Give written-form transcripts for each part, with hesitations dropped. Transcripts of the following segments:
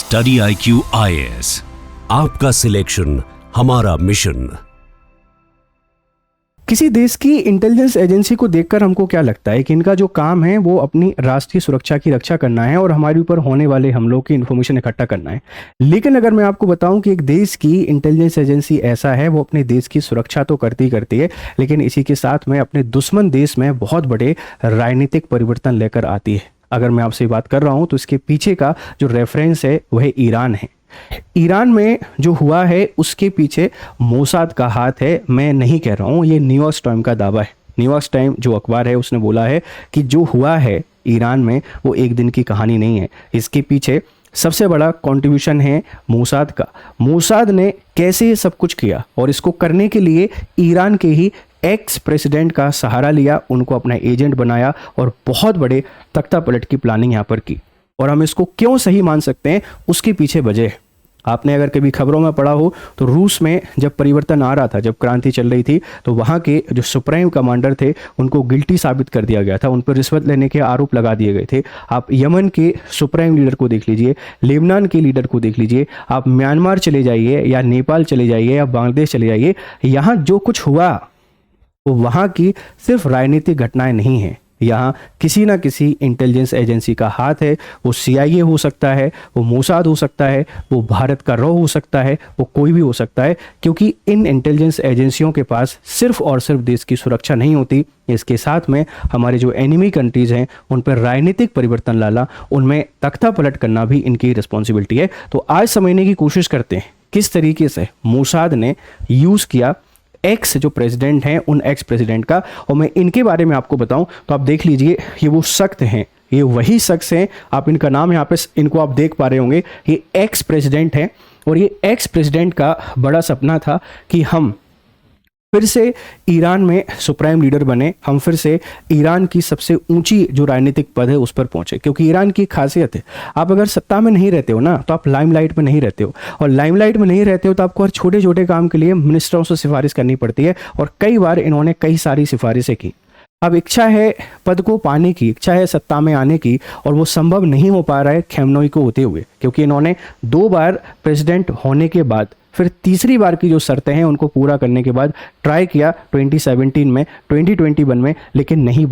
Study IQ IAS, आपका selection हमारा mission. किसी देश की इंटेलिजेंस एजेंसी को देखकर हमको क्या लगता है कि इनका जो काम है वो अपनी राष्ट्रीय सुरक्षा की रक्षा करना है और हमारे ऊपर होने वाले हमलों की इन्फॉर्मेशन इकट्ठा करना है। लेकिन अगर मैं आपको बताऊं कि एक देश की इंटेलिजेंस एजेंसी ऐसा है, वो अपने देश की सुरक्षा तो करती है, लेकिन इसी के साथ में अपने दुश्मन देश में बहुत बड़े राजनीतिक परिवर्तन लेकर आती है। अगर मैं आपसे बात कर रहा हूं तो इसके पीछे का जो रेफरेंस है वह ईरान है। ईरान में जो हुआ है उसके पीछे मोसाद का हाथ है। मैं नहीं कह रहा हूं, ये न्यूयॉर्क टाइम का दावा है। न्यूयॉर्क टाइम जो अखबार है उसने बोला है कि जो हुआ है ईरान में वो एक दिन की कहानी नहीं है। इसके पीछे सबसे बड़ा कंट्रीब्यूशन है मोसाद का। मोसाद ने कैसे ये सब कुछ किया और इसको करने के लिए ईरान के ही एक्स प्रेसिडेंट का सहारा लिया, उनको अपना एजेंट बनाया और बहुत बड़े तख्ता पलट की प्लानिंग यहाँ पर की। और हम इसको क्यों सही मान सकते हैं, उसके पीछे वजह है। आपने अगर कभी खबरों में पढ़ा हो तो रूस में जब परिवर्तन आ रहा था, जब क्रांति चल रही थी, तो वहाँ के जो सुप्रीम कमांडर थे उनको गिल्टी साबित कर दिया गया था, उन पर रिश्वत लेने के आरोप लगा दिए गए थे। आप यमन के सुप्रीम लीडर को देख लीजिए, लेबनान के लीडर को देख लीजिए, आप म्यांमार चले जाइए या नेपाल चले जाइए या बांग्लादेश चले जाइए, यहाँ जो कुछ हुआ वो वहाँ की सिर्फ राजनीतिक घटनाएं नहीं हैं। यहाँ किसी ना किसी इंटेलिजेंस एजेंसी का हाथ है। वो CIA हो सकता है, वो मोसाद हो सकता है, वो भारत का रॉ हो सकता है, वो कोई भी हो सकता है, क्योंकि इन इंटेलिजेंस एजेंसियों के पास सिर्फ और सिर्फ देश की सुरक्षा नहीं होती, इसके साथ में हमारे जो एनिमी कंट्रीज़ हैं उन पर राजनीतिक परिवर्तन लाना, उनमें तख्ता पलट करना भी इनकी रिस्पॉन्सिबिलिटी है। तो आज समझने की कोशिश करते हैं किस तरीके से मोसाद ने यूज़ किया एक्स जो प्रेसिडेंट हैं, उन एक्स प्रेसिडेंट का। और मैं इनके बारे में आपको बताऊं तो आप देख लीजिए, ये वो शख्स हैं, ये वही शख्स हैं। आप इनका नाम यहाँ पे इनको आप देख पा रहे होंगे, ये एक्स प्रेसिडेंट हैं। और ये एक्स प्रेसिडेंट का बड़ा सपना था कि हम फिर से ईरान में सुप्रीम लीडर बने, हम फिर से ईरान की सबसे ऊंची जो राजनीतिक पद है उस पर पहुंचे। क्योंकि ईरान की खासियत है, आप अगर सत्ता में नहीं रहते हो ना तो आप लाइमलाइट में नहीं रहते हो, और लाइमलाइट में नहीं रहते हो तो आपको हर छोटे छोटे काम के लिए मिनिस्टरों से सिफारिश करनी पड़ती है। और कई बार इन्होंने कई सारी सिफारिशें की। अब इच्छा है पद को पाने की, इच्छा है सत्ता में आने की, और वो संभव नहीं हो पा रहा है खamenei को होते हुए, क्योंकि इन्होंने 2 बार प्रेसिडेंट होने के बाद फिर तीसरी बार की जो शर्तें हैं उनको पूरा करने के बाद ट्राई किया 2017 में, 2021 में, लेकिन नहीं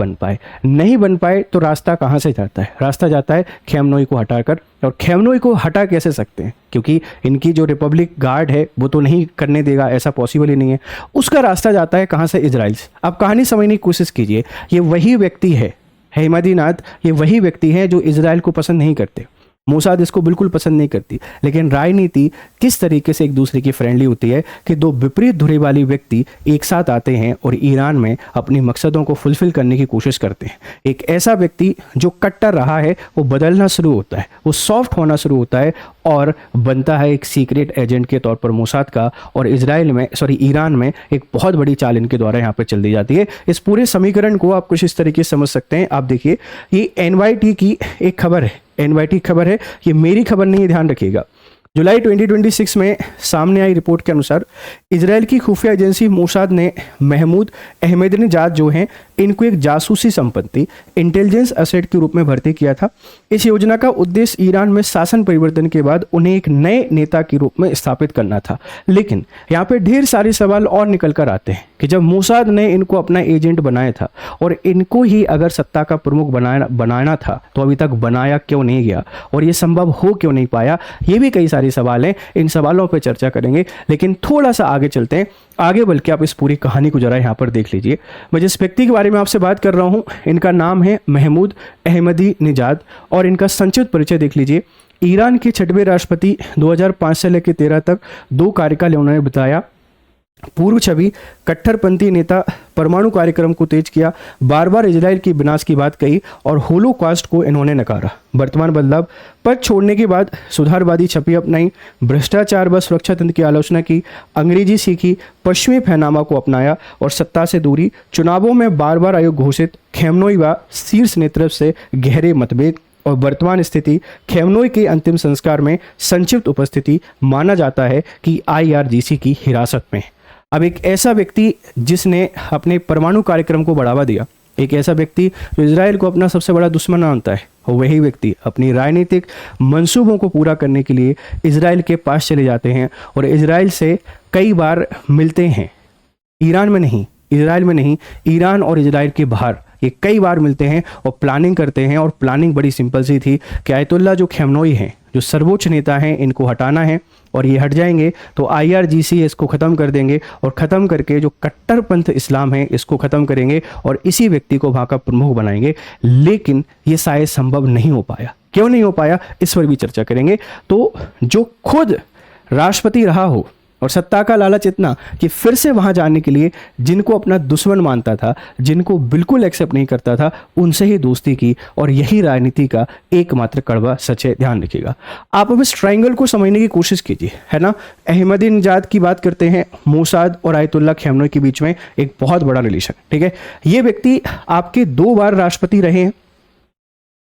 बन पाए। तो रास्ता कहाँ से जाता है? रास्ता जाता है खamenei को हटाकर। और खamenei को हटा कैसे सकते हैं, क्योंकि इनकी जो रिपब्लिक गार्ड है वो तो नहीं करने देगा, ऐसा पॉसिबल ही नहीं है। उसका रास्ता जाता है कहाँ से? इजराइल से। आप कहानी समझने की कोशिश कीजिए, ये वही व्यक्ति है अहमदीनेजाद, ये वही व्यक्ति है जो इजराइल को पसंद नहीं करते। मोसाद इसको बिल्कुल पसंद नहीं करती, लेकिन राजनीति किस तरीके से एक दूसरे की फ्रेंडली होती है कि 2 विपरीत धुरी वाली व्यक्ति एक साथ आते हैं और ईरान में अपनी मकसदों को फुलफिल करने की कोशिश करते हैं। एक ऐसा व्यक्ति जो कट्टर रहा है वो बदलना शुरू होता है, वो सॉफ्ट होना शुरू होता है और बनता है एक सीक्रेट एजेंट के तौर पर मोसाद का। और ईरान में एक बहुत बड़ी चाल इनके द्वारा यहाँ पर चल दी जाती है। इस पूरे समीकरण को आप कुछ इस तरीके से समझ सकते हैं। आप देखिए, ये NYT की एक खबर है, NYT खबर है, ये मेरी खबर नहीं है, ध्यान रखिएगा। जुलाई 2026 में सामने आई रिपोर्ट के अनुसार इजराइल की खुफिया एजेंसी मोसाद ने महमूद अहमदीनेजाद जो हैं इनको एक जासूसी संपत्ति इंटेलिजेंस एसेट के रूप में भर्ती किया था। इस योजना का उद्देश्य ईरान में शासन परिवर्तन के बाद उन्हें एक नए नेता के रूप में स्थापित करना था। लेकिन यहाँ पे ढेर सारे सवाल और निकल कर आते हैं कि जब मोसाद ने इनको अपना एजेंट बनाया था और इनको ही अगर सत्ता का प्रमुख बनाना था तो अभी तक बनाया क्यों नहीं गया, और ये संभव हो क्यों नहीं पाया? ये भी कई सारे सवाल हैं, इन सवालों पर चर्चा करेंगे। लेकिन थोड़ा सा आगे चलते हैं, आगे बल्कि आप इस पूरी कहानी को जरा यहाँ पर देख लीजिए। मैं जिस व्यक्ति के बारे में आपसे बात कर रहा हूँ, इनका नाम है महमूद अहमदीनेजाद, और इनका संक्षिप्त परिचय देख लीजिए। ईरान के 6वें राष्ट्रपति 2005 से लेकर 13 तक 2 कार्यकाल उन्होंने बताया। पूर्व छवि कट्टरपंथी नेता, परमाणु कार्यक्रम को तेज किया, बार बार इजराइल की विनाश की बात कही और होलोकॉस्ट को इन्होंने नकारा। वर्तमान बदलाव, पद छोड़ने के बाद सुधारवादी छवि अपनाई, भ्रष्टाचार व सुरक्षा तंत्र की आलोचना की, अंग्रेजी सीखी, पश्चिमी पहनावा को अपनाया और सत्ता से दूरी, चुनावों में बार बार आयोग घोषित, खamenei व शीर्ष नेतृत्व से गहरे मतभेद और वर्तमान स्थिति। खamenei के अंतिम संस्कार में संक्षिप्त उपस्थिति, माना जाता है कि IRGC की हिरासत में। अब एक ऐसा व्यक्ति जिसने अपने परमाणु कार्यक्रम को बढ़ावा दिया, एक ऐसा व्यक्ति जो इजराइल को अपना सबसे बड़ा दुश्मन मानता है, और वही व्यक्ति अपनी राजनीतिक मंसूबों को पूरा करने के लिए इजराइल के पास चले जाते हैं और इजराइल से कई बार मिलते हैं। ईरान में नहीं, इजराइल में नहीं, ईरान और इजराइल के बाहर ये कई बार मिलते हैं और प्लानिंग करते हैं। और प्लानिंग बड़ी सिंपल सी थी कि आयतुल्ला जो खमेनेई हैं, जो सर्वोच्च नेता हैं, इनको हटाना है, और ये हट जाएंगे तो IRGC इसको ख़त्म कर देंगे, और ख़त्म करके जो कट्टरपंथ इस्लाम है इसको ख़त्म करेंगे और इसी व्यक्ति को वहाँ का प्रमुख बनाएंगे। लेकिन ये शायद संभव नहीं हो पाया। क्यों नहीं हो पाया, इस पर भी चर्चा करेंगे। तो जो खुद राष्ट्रपति रहा हो और सत्ता का लालच इतना कि फिर से वहां जाने के लिए जिनको अपना दुश्मन मानता था, जिनको बिल्कुल एक्सेप्ट नहीं करता था, उनसे ही दोस्ती की, और यही राजनीति का एकमात्र कड़वा सच है। ध्यान रखिएगा। आप अब इस ट्रायंगल को समझने की कोशिश कीजिए, है ना। अहमदीनेजाद की बात करते हैं, मोसाद और आयतुल्ला खमेनेई के बीच में एक बहुत बड़ा रिलेशन, ठीक है। ये व्यक्ति आपके 2 बार राष्ट्रपति रहे हैं,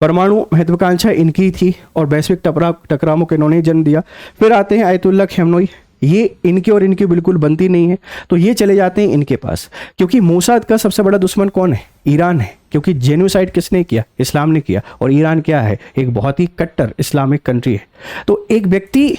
परमाणु महत्वाकांक्षा इनकी थी और वैश्विक टकरावों को इन्होंने जन्म दिया। फिर आते हैं आयतुल्ला खमेनेई, ये इनके और इनकी बिल्कुल बनती नहीं है, तो ये चले जाते हैं इनके पास। क्योंकि मोसाद का सबसे बड़ा दुश्मन कौन है, ईरान है। क्योंकि जेनोसाइड किसने किया, इस्लाम ने किया, और ईरान क्या है, एक बहुत ही कट्टर इस्लामिक कंट्री है। तो एक व्यक्ति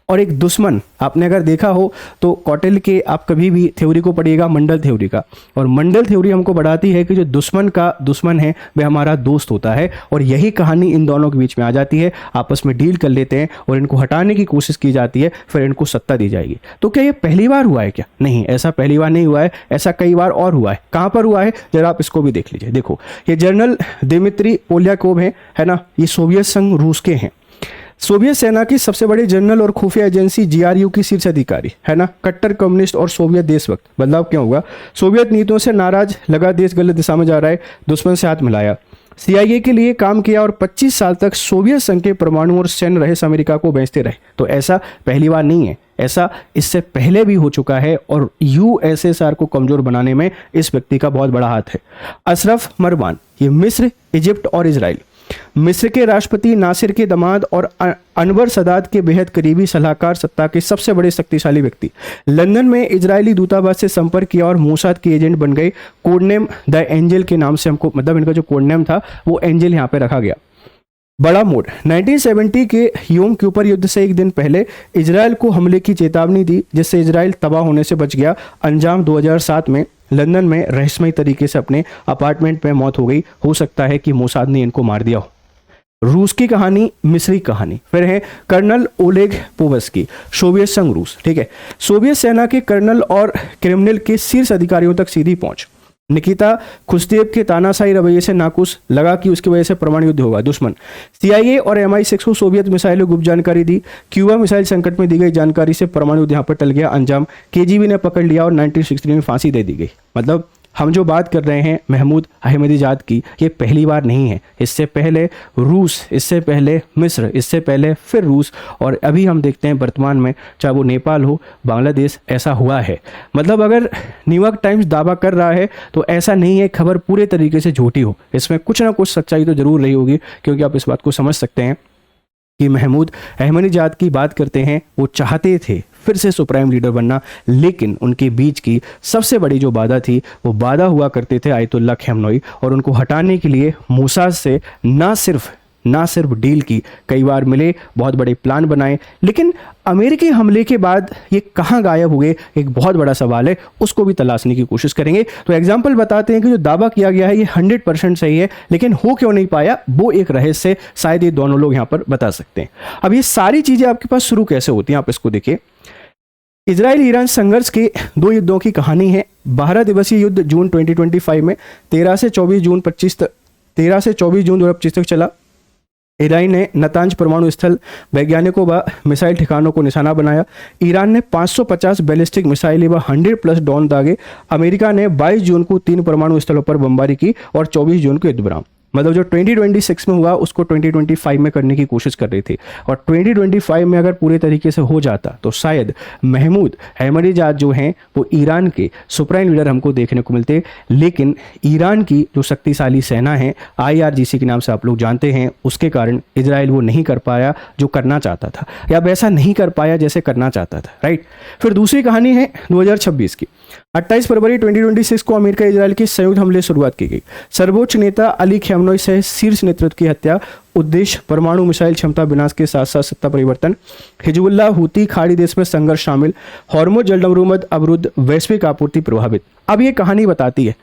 और एक दुश्मन, आपने अगर देखा हो तो कौटिल्य के आप कभी भी थ्योरी को पढ़िएगा, मंडल थ्योरी का, और मंडल थ्योरी हमको बताती है कि जो दुश्मन का दुश्मन है वह हमारा दोस्त होता है, और यही कहानी इन दोनों के बीच में आ जाती है। आपस में डील कर लेते हैं और इनको हटाने की कोशिश की जाती है, फिर इनको सत्ता दी जाएगी। तो क्या ये पहली बार हुआ है क्या? नहीं, ऐसा पहली बार नहीं हुआ है, ऐसा कई बार और हुआ है। कहाँ पर हुआ है, जरा आप इसको भी देख लीजिए। देखो, ये जनरल दिमित्री पोलियाकोव है ना, ये सोवियत संघ रूस के हैं। सोवियत सेना की सबसे बड़ी जनरल और खुफिया एजेंसी GRU की शीर्ष अधिकारी, है ना, कट्टर कम्युनिस्ट और सोवियत देशभक्त। बदलाव क्यों होगा, सोवियत नीतियों से नाराज, लगा देश गलत दिशा में जा रहा है, दुश्मन से हाथ मिलाया, CIA के लिए काम किया और 25 साल तक सोवियत संघ के परमाणु और सैन्य रहे अमेरिका को बेचते रहे। तो ऐसा पहली बार नहीं है, ऐसा इससे पहले भी हो चुका है, और USSR को कमजोर बनाने में इस व्यक्ति का बहुत बड़ा हाथ है। अशरफ मरवान, ये मिस्र, इजिप्ट और इजराइल। मिस्र के राष्ट्रपति नासिर के दामाद और अनवर सदात के बेहद करीबी सलाहकार, सत्ता के सबसे बड़े शक्तिशाली व्यक्ति। लंदन में इजरायली दूतावास से संपर्क किया और मोसाद के एजेंट बन गए। कोडनेम द एंजल के नाम से हमको, मतलब इनका जो कोडनेम था वो एंजल यहाँ पे रखा गया। बड़ा मोड़, 1970 के योम किपर युद्ध से एक दिन पहले इजराइल को हमले की चेतावनी दी, जिससे इजराइल तबाह होने से बच गया। अंजाम 2007 में लंदन में रहस्यमयी तरीके से अपने अपार्टमेंट में मौत हो गई। हो सकता है कि मोसाद ने इनको मार दिया हो। रूस की कहानी, मिस्री कहानी। फिर है कर्नल ओलेग पोवस्की, सोवियत संघ रूस, ठीक है। सोवियत सेना के कर्नल और क्रेमलिन के शीर्ष अधिकारियों तक सीधी पहुंच। निकिता खुश्चेव के तानाशाही रवैये से नाखुश, लगा कि उसकी वजह से परमाणु युद्ध होगा, दुश्मन। CIA और MI6 को सोवियत मिसाइलों गुप्त जानकारी दी। क्यूबा मिसाइल संकट में दी गई जानकारी से परमाणु युद्ध यहाँ पर टल गया। अंजाम KGB ने पकड़ लिया और 1963 में फांसी दे दी गई। मतलब हम जो बात कर रहे हैं महमूद अहमदीजाद की, ये पहली बार नहीं है। इससे पहले रूस, इससे पहले मिस्र, इससे पहले फिर रूस, और अभी हम देखते हैं वर्तमान में चाहे वो नेपाल हो, बांग्लादेश, ऐसा हुआ है। मतलब अगर न्यूयॉर्क टाइम्स दावा कर रहा है तो ऐसा नहीं है खबर पूरे तरीके से झूठी हो, इसमें कुछ ना कुछ सच्चाई तो जरूर रही होगी। क्योंकि आप इस बात को समझ सकते हैं कि महमूद अहमदीजाद की बात करते हैं, वो चाहते थे फिर से सुप्रीम लीडर बनना, लेकिन उनके बीच की सबसे बड़ी जो बाधा थी वो बाधा हुआ करते थे आयतुल्ला खमेनेई, और उनको हटाने के लिए मोसाद से ना सिर्फ डील की, कई बार मिले, बहुत बड़े प्लान बनाए। लेकिन अमेरिकी हमले के बाद ये कहाँ गायब हुए, एक बहुत बड़ा सवाल है, उसको भी तलाशने की कोशिश करेंगे। तो एग्जाम्पल बताते हैं कि जो दावा किया गया है ये 100% सही है, लेकिन हो क्यों नहीं पाया वो एक रहस्य, शायद ये दोनों लोग यहाँ पर बता सकते हैं। अब ये सारी चीजें आपके पास शुरू कैसे होती हैं, आप इसको देखिए। इजराइल ईरान संघर्ष के 2 युद्धों की कहानी है। 12 दिवसीय युद्ध जून 2025 में 13 से 24 जून 2025 तक चला। ईरान ने नतांज परमाणु स्थल, वैज्ञानिकों व मिसाइल ठिकानों को निशाना बनाया। ईरान ने 550 बैलिस्टिक मिसाइलें व 100+ ड्रोन दागे। अमेरिका ने 22 जून को 3 परमाणु स्थलों पर बमबारी की और 24 जून को युद्ध विराम। मतलब जो 2026 में हुआ उसको 2025 में करने की कोशिश कर रही थी, और 2025 में अगर पूरे तरीके से हो जाता तो शायद महमूद अहमदीजाद जो हैं वो ईरान के सुप्रीम लीडर हमको देखने को मिलते। लेकिन ईरान की जो शक्तिशाली सेना है, IRGC के नाम से आप लोग जानते हैं, उसके कारण इजराइल वो नहीं कर पाया जो करना चाहता था, या वैसा नहीं कर पाया जैसे करना चाहता था, राइट। फिर दूसरी कहानी है 2026 की। 28 फरवरी 2026 को अमेरिका इजराइल के संयुक्त हमले की शुरुआत की गई। सर्वोच्च नेता अली खamenei सह शीर्ष नेतृत्व की हत्या, उद्देश्य परमाणु मिसाइल क्षमता विनाश के साथ साथ सत्ता परिवर्तन, हिजबुल्लाह हूती खाड़ी देश में संघर्ष शामिल, हॉर्मुज जलमरूमद अवरुद्ध, वैश्विक आपूर्ति प्रभावित। अब ये कहानी बताती है,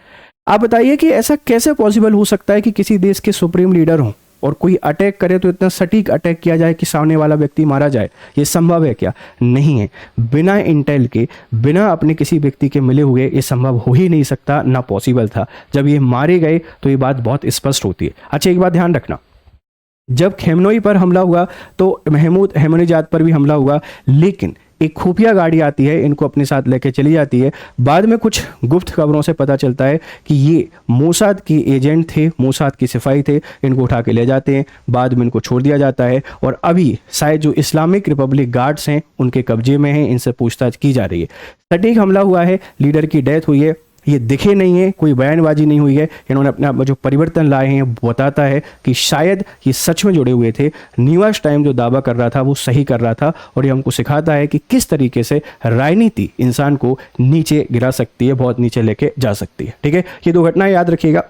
आप बताइए कि ऐसा कैसे पॉसिबल हो सकता है कि किसी देश के सुप्रीम लीडर हों और कोई अटैक करे तो इतना सटीक अटैक किया जाए कि सामने वाला व्यक्ति मारा जाए। ये संभव है क्या? नहीं है। बिना इंटेल के, बिना अपने किसी व्यक्ति के मिले हुए ये संभव हो ही नहीं सकता, ना पॉसिबल था। जब ये मारे गए तो ये बात बहुत स्पष्ट होती है। अच्छा, एक बात ध्यान रखना, जब खamenei पर हमला हुआ तो महमूद अहमदीनेजाद पर भी हमला हुआ, लेकिन एक खुफिया गाड़ी आती है, इनको अपने साथ लेके चली जाती है। बाद में कुछ गुप्त खबरों से पता चलता है कि ये मोसाद के एजेंट थे, मोसाद की सिपाही थे। इनको उठा के ले जाते हैं, बाद में इनको छोड़ दिया जाता है और अभी शायद जो इस्लामिक रिपब्लिक गार्ड्स हैं उनके कब्जे में हैं, इनसे पूछताछ की जा रही है। सटीक हमला हुआ है, लीडर की डेथ हुई है, ये दिखे नहीं है, कोई बयानबाजी नहीं हुई है। इन्होंने अपने आप में जो परिवर्तन लाए हैं वो बताता है कि शायद ये सच में जुड़े हुए थे। न्यूयॉर्क टाइम जो दावा कर रहा था वो सही कर रहा था और ये हमको सिखाता है कि किस तरीके से राजनीति इंसान को नीचे गिरा सकती है, बहुत नीचे लेके जा सकती है। ठीक है, ये दो घटनाएं याद रखिएगा।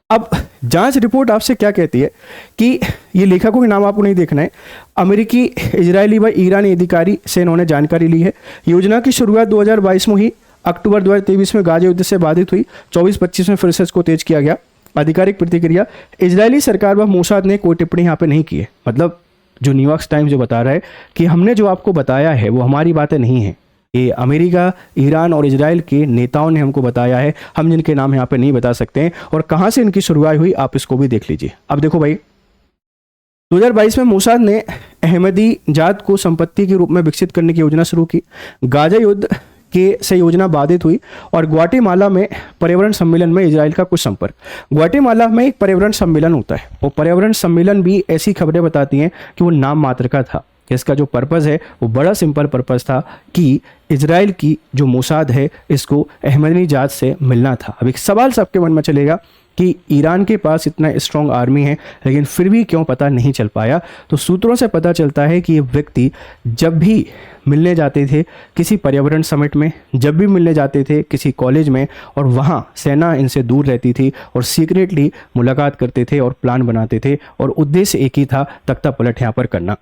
अब जांच रिपोर्ट आपसे क्या कहती है कि ये लेखकों के नाम आपको नहीं देखना है, अमेरिकी, इजरायली व ईरानी अधिकारी से इन्होंने जानकारी ली है। योजना की शुरुआत 2022 में ही अक्टूबर 2023 में गाजा युद्ध से बाधित हुई। 24-25 में फिर से इसको तेज किया गया। आधिकारिक प्रतिक्रिया, इजरायली सरकार व मोसाद ने कोई टिप्पणी यहाँ पे नहीं की है। मतलब जो न्यूयॉर्क टाइम्स जो बता रहा है कि हमने जो आपको बताया है वो हमारी बातें नहीं है, ये अमेरिका, ईरान और इजराइल के नेताओं ने हमको बताया है। हम जिनके नाम यहाँ पे नहीं बता सकते हैं और कहाँ से इनकी शुरुआत हुई आप इसको भी देख लीजिए। अब देखो भाई, 2022 में मोसाद ने अहमदीनेजाद को संपत्ति के रूप में विकसित करने की योजना शुरू की। गाजा युद्ध के से योजना बाधित हुई और ग्वाटेमाला में पर्यावरण सम्मेलन में इजराइल का कुछ संपर्क। ग्वाटेमाला में एक पर्यावरण सम्मेलन होता है और पर्यावरण सम्मेलन भी ऐसी खबरें बताती हैं कि वो नाम मात्र का था। इसका जो पर्पज़ है वो बड़ा सिंपल पर्पज़ था कि इजराइल की जो मोसाद है इसको अहमदीनेजाद से मिलना था। अब एक सवाल सबके मन में चलेगा कि ईरान के पास इतना स्ट्रॉन्ग आर्मी है लेकिन फिर भी क्यों पता नहीं चल पाया। तो सूत्रों से पता चलता है कि ये व्यक्ति जब भी मिलने जाते थे किसी पर्यावरण समिट में, जब भी मिलने जाते थे किसी कॉलेज में, और वहाँ सेना इनसे दूर रहती थी और सीक्रेटली मुलाकात करते थे और प्लान बनाते थे और उद्देश्य एक ही था, तख्ता पलट यहाँ पर करना।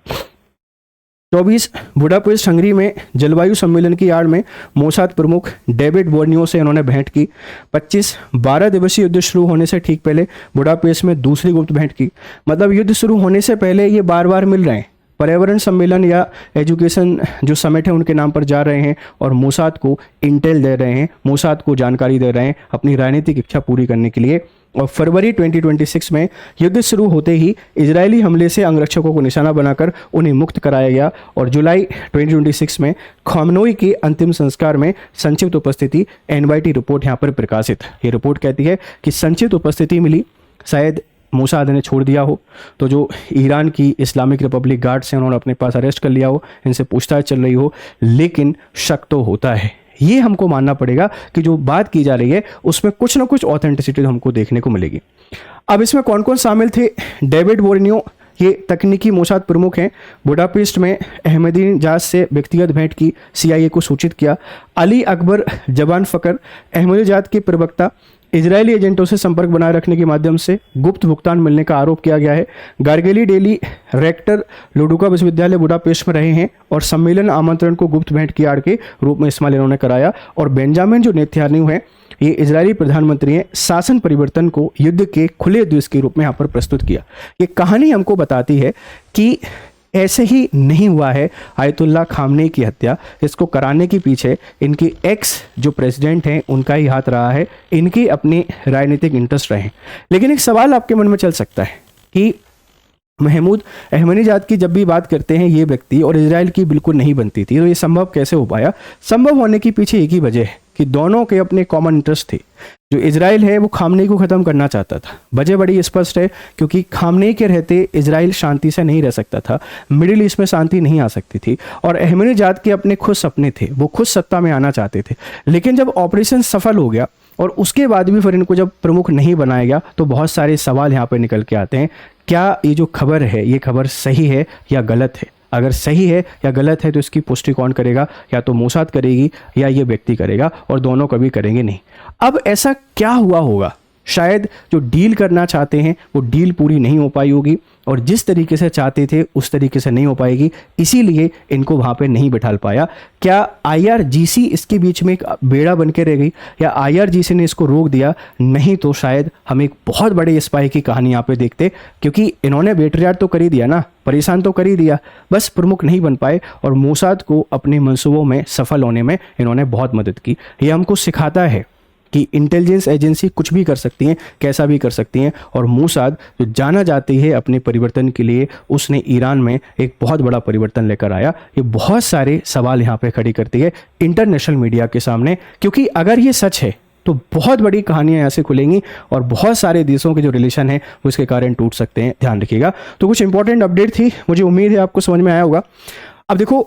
24 बुडापेस्ट हंगरी में जलवायु सम्मेलन की आड़ में मोसाद प्रमुख डेविड बोर्नियो से इन्होंने भेंट की। 25 12 दिवसीय युद्ध शुरू होने से ठीक पहले बुडापेस्ट में दूसरी गुप्त भेंट की। मतलब युद्ध शुरू होने से पहले ये बार बार मिल रहे हैं, पर्यावरण सम्मेलन या एजुकेशन जो समिट है उनके नाम पर जा रहे हैं और मोसाद को इंटेल दे रहे हैं, मोसाद को जानकारी दे रहे हैं अपनी राजनीतिक इच्छा पूरी करने के लिए। और फरवरी 2026 में युद्ध शुरू होते ही इजरायली हमले से अंगरक्षकों को निशाना बनाकर उन्हें मुक्त कराया गया और जुलाई 2026 में खamenei के अंतिम संस्कार में संक्षिप्त उपस्थिति NYT रिपोर्ट यहाँ पर प्रकाशित। ये रिपोर्ट कहती है कि संक्षिप्त उपस्थिति मिली, शायद मोसाद ने छोड़ दिया हो, तो जो ईरान की इस्लामिक रिपब्लिक गार्ड्स हैं उन्होंने अपने पास अरेस्ट कर लिया हो, इनसे पूछताछ चल रही हो, लेकिन शक तो होता है। ये हमको मानना पड़ेगा कि जो बात की जा रही है उसमें कुछ ना कुछ ऑथेंटिसिटी हमको देखने को मिलेगी। अब इसमें कौन कौन शामिल थे? डेविड बोर्नियो, ये तकनीकी मोसाद प्रमुख हैं, बुडापेस्ट में अहमदीनेजाद से व्यक्तिगत भेंट की, CIA को सूचित किया। अली अकबर जबान फ़कर, अहमदीनेजाद के प्रवक्ता, इजरायली एजेंटों से संपर्क बनाए रखने के माध्यम से गुप्त भुगतान मिलने का आरोप किया गया है। गार्गेली डेली रेक्टर लोडुका विश्वविद्यालय बुडापेस्ट में रहे हैं और सम्मेलन आमंत्रण को गुप्त भेंट की आड़ के रूप में इस्तेमाल इन्होंने कराया। और बेंजामिन जो नेतन्याहू हैं, ये इजरायली प्रधानमंत्री हैं, शासन परिवर्तन को युद्ध के खुले द्वेष के रूप में यहाँ पर प्रस्तुत किया। ये कहानी हमको बताती है कि ऐसे ही नहीं हुआ है आयतुल्लाह खामनेई की हत्या। इसको कराने के पीछे इनके एक्स जो प्रेसिडेंट हैं उनका ही हाथ रहा है, इनके अपने राजनीतिक इंटरेस्ट रहे। लेकिन एक सवाल आपके मन में चल सकता है कि महमूद अहमदीनेजाद की जब भी बात करते हैं ये व्यक्ति और इजराइल की बिल्कुल नहीं बनती थी, तो ये संभव कैसे हो पाया? संभव होने के पीछे एक ही वजह है कि दोनों के अपने कॉमन इंटरेस्ट थे। जो इजराइल है वो खामनेई को ख़त्म करना चाहता था। वजह बड़ी स्पष्ट है, क्योंकि खामनेई के रहते इजराइल शांति से नहीं रह सकता था, मिडिल ईस्ट में शांति नहीं आ सकती थी। और अहमदीनेजाद के अपने खुद सपने थे, वो खुद सत्ता में आना चाहते थे। लेकिन जब ऑपरेशन सफल हो गया और उसके बाद भी फिर इनको जब प्रमुख नहीं बनाया गया, तो बहुत सारे सवाल यहाँ पर निकल के आते हैं। क्या ये जो खबर है ये खबर सही है या गलत है? अगर सही है या गलत है तो इसकी पुष्टि कौन करेगा? या तो मोसाद करेगी या ये व्यक्ति करेगा, और दोनों कभी करेंगे नहीं। अब ऐसा क्या हुआ होगा? शायद जो डील करना चाहते हैं वो डील पूरी नहीं हो पाई होगी, और जिस तरीके से चाहते थे उस तरीके से नहीं हो पाएगी, इसीलिए इनको वहाँ पे नहीं बिठा पाया। क्या IRGC इसके बीच में एक बेड़ा बन के रह गई, या IRGC ने इसको रोक दिया? नहीं तो शायद हम एक बहुत बड़े स्पाई की कहानी यहाँ पे देखते, क्योंकि इन्होंने बेटरियाड तो कर ही दिया ना, परेशान तो कर ही दिया, बस प्रमुख नहीं बन पाए, और मोसाद को अपने मंसूबों में सफल होने में इन्होंने बहुत मदद की। ये हमको सिखाता है कि इंटेलिजेंस एजेंसी कुछ भी कर सकती हैं, कैसा भी कर सकती हैं, और मोसाद जो जाना जाती है अपने परिवर्तन के लिए, उसने ईरान में एक बहुत बड़ा परिवर्तन लेकर आया। ये बहुत सारे सवाल यहाँ पे खड़ी करती है इंटरनेशनल मीडिया के सामने, क्योंकि अगर ये सच है तो बहुत बड़ी कहानियां यहाँ से खुलेंगी, और बहुत सारे देशों के जो रिलेशन है वो इसके कारण टूट सकते हैं, ध्यान रखिएगा। तो कुछ इंपॉर्टेंट अपडेट थी, मुझे उम्मीद है आपको समझ में आया होगा। अब देखो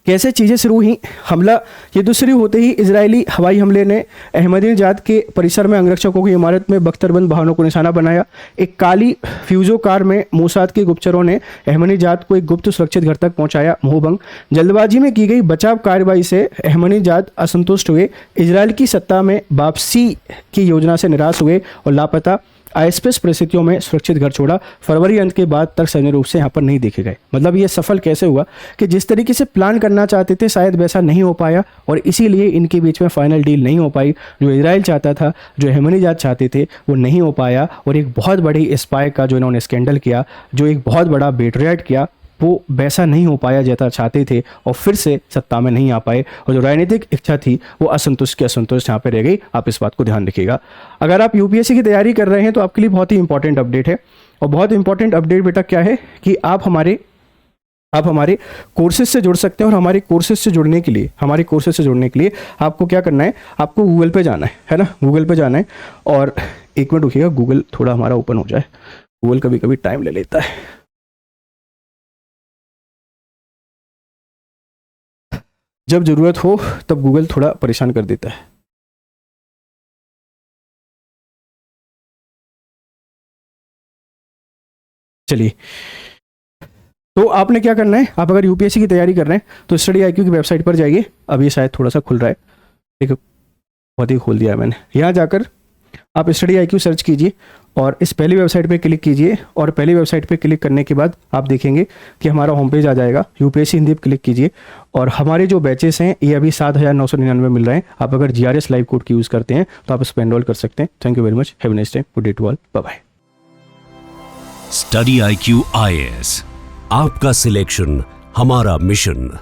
कैसे चीज़ें शुरू हुई। हमला ये तो शुरू होते ही इजरायली हवाई हमले ने अहमदीनजाद के परिसर में अंगरक्षकों की इमारत में बख्तरबंद वाहनों को निशाना बनाया। एक काली फ्यूजो कार में मोसाद के गुप्तचरों ने अहमदीनजाद को एक गुप्त सुरक्षित घर तक पहुंचाया। मोहभंग जल्दबाजी में की गई बचाव कार्रवाई से अहमदीनजाद असंतुष्ट हुए, इजरायल की सत्ता में वापसी की योजना से निराश हुए और लापता आसपास परिस्थितियों में सुरक्षित घर छोड़ा। फरवरी अंत के बाद तक सैन्य रूप से यहाँ पर नहीं देखे गए। मतलब ये सफल कैसे हुआ कि जिस तरीके से प्लान करना चाहते थे शायद वैसा नहीं हो पाया, और इसीलिए इनके बीच में फाइनल डील नहीं हो पाई। जो इजराइल चाहता था, जो अहमदीनजाद चाहते थे, वो नहीं हो पाया, और एक बहुत बड़ी स्पाई का जो इन्होंने स्कैंडल किया, जो एक बहुत बड़ा बेटरियाड किया, वो वैसा नहीं हो पाया जैसा चाहते थे, और फिर से सत्ता में नहीं आ पाए, और जो राजनीतिक इच्छा थी वो असंतुष्ट की असंतुष्ट यहाँ पे रह गई। आप इस बात को ध्यान रखिएगा। अगर आप UPSC की तैयारी कर रहे हैं तो आपके लिए बहुत ही इंपॉर्टेंट अपडेट है, और बहुत इंपॉर्टेंट अपडेट बेटा क्या है कि आप हमारे कोर्सेज से जुड़ सकते हैं। और हमारे कोर्सेज से जुड़ने के लिए आपको क्या करना है? आपको गूगल पे जाना है ना, गूगल पे जाना है, और एक मिनट रुकिएगा, गूगल थोड़ा हमारा ओपन हो जाए, गूगल कभी कभी टाइम ले लेता है। जब जरूरत हो तब गूगल थोड़ा परेशान कर देता है। चलिए, तो आपने क्या करना है, आप अगर UPSC की तैयारी कर रहे हैं तो स्टडी IQ की वेबसाइट पर जाइए। अब ये शायद थोड़ा सा खुल रहा है, ठीक है, बहुत ही खोल दिया है मैंने। यहाँ जाकर आप स्टडी IQ सर्च कीजिए, और इस पहली वेबसाइट पे क्लिक कीजिए, और पहली वेबसाइट पे क्लिक करने के बाद आप देखेंगे कि हमारा होम पेज आ जाएगा। UPSC हिंदी पे क्लिक कीजिए, और हमारे जो बैचेस हैं ये अभी 7,999 मिल रहे हैं। आप अगर GRS लाइव कोड की यूज़ करते हैं तो आप इस पर एनरोल कर सकते हैं। Thank you very much, have a nice day, good day to all, bye bye. Study IQ IAS, आपका सिलेक्शन हमारा मिशन।